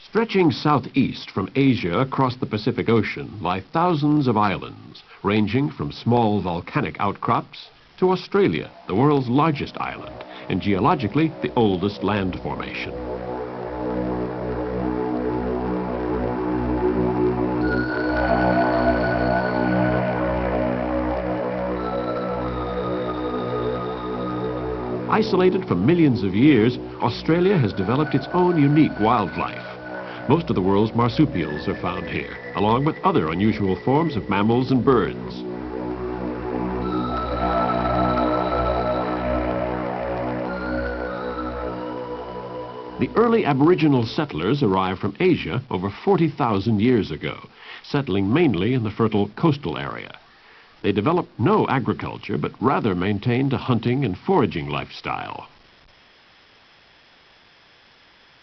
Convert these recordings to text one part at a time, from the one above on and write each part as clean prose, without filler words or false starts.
Stretching southeast from Asia across the Pacific Ocean lie thousands of islands, ranging from small volcanic outcrops to Australia, the world's largest island, and geologically the oldest land formation. Isolated for millions of years, Australia has developed its own unique wildlife. Most of the world's marsupials are found here, along with other unusual forms of mammals and birds. The early Aboriginal settlers arrived from Asia over 40,000 years ago, settling mainly in the fertile coastal area. They developed no agriculture, but rather maintained a hunting and foraging lifestyle.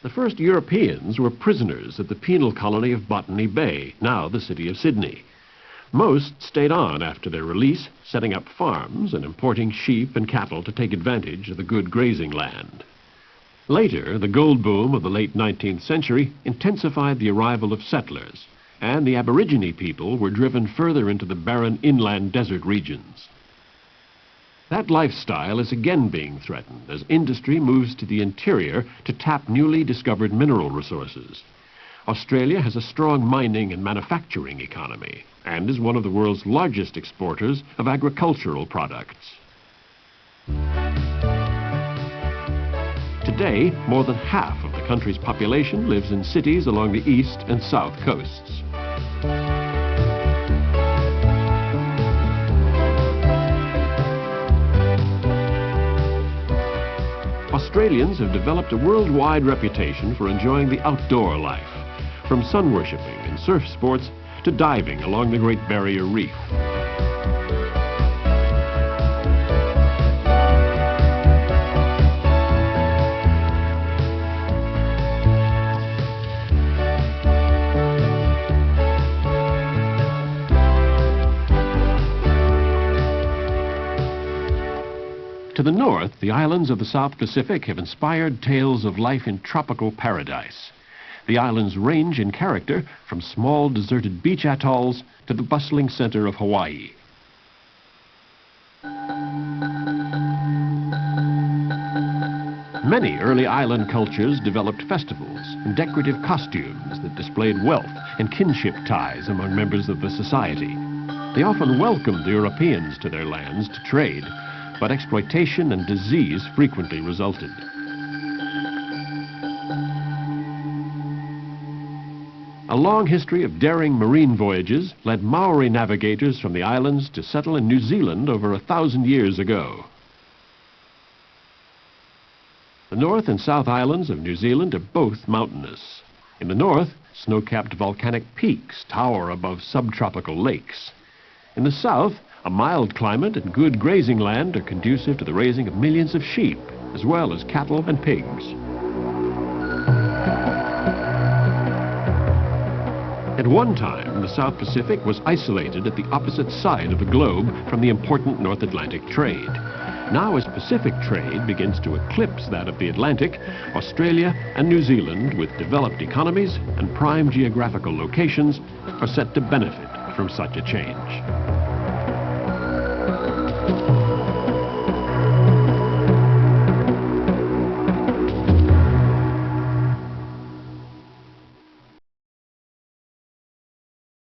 The first Europeans were prisoners at the penal colony of Botany Bay, now the city of Sydney. Most stayed on after their release, setting up farms and importing sheep and cattle to take advantage of the good grazing land. Later, the gold boom of the late 19th century intensified the arrival of settlers, and the Aborigine people were driven further into the barren inland desert regions. That lifestyle is again being threatened as industry moves to the interior to tap newly discovered mineral resources. Australia has a strong mining and manufacturing economy and is one of the world's largest exporters of agricultural products. Today, more than half of the country's population lives in cities along the east and south coasts. Australians have developed a worldwide reputation for enjoying the outdoor life, from sun worshipping and surf sports to diving along the Great Barrier Reef. To the north, the islands of the South Pacific have inspired tales of life in tropical paradise. The islands range in character from small deserted beach atolls to the bustling center of Hawaii. Many early island cultures developed festivals and decorative costumes that displayed wealth and kinship ties among members of the society. They often welcomed the Europeans to their lands to trade, but exploitation and disease frequently resulted. A long history of daring marine voyages led Maori navigators from the islands to settle in New Zealand over 1,000 years ago. The North and South Islands of New Zealand are both mountainous. In the north, snow-capped volcanic peaks tower above subtropical lakes. In the south, a mild climate and good grazing land are conducive to the raising of millions of sheep, as well as cattle and pigs. At one time, the South Pacific was isolated at the opposite side of the globe from the important North Atlantic trade. Now, as Pacific trade begins to eclipse that of the Atlantic, Australia and New Zealand, with developed economies and prime geographical locations, are set to benefit from such a change.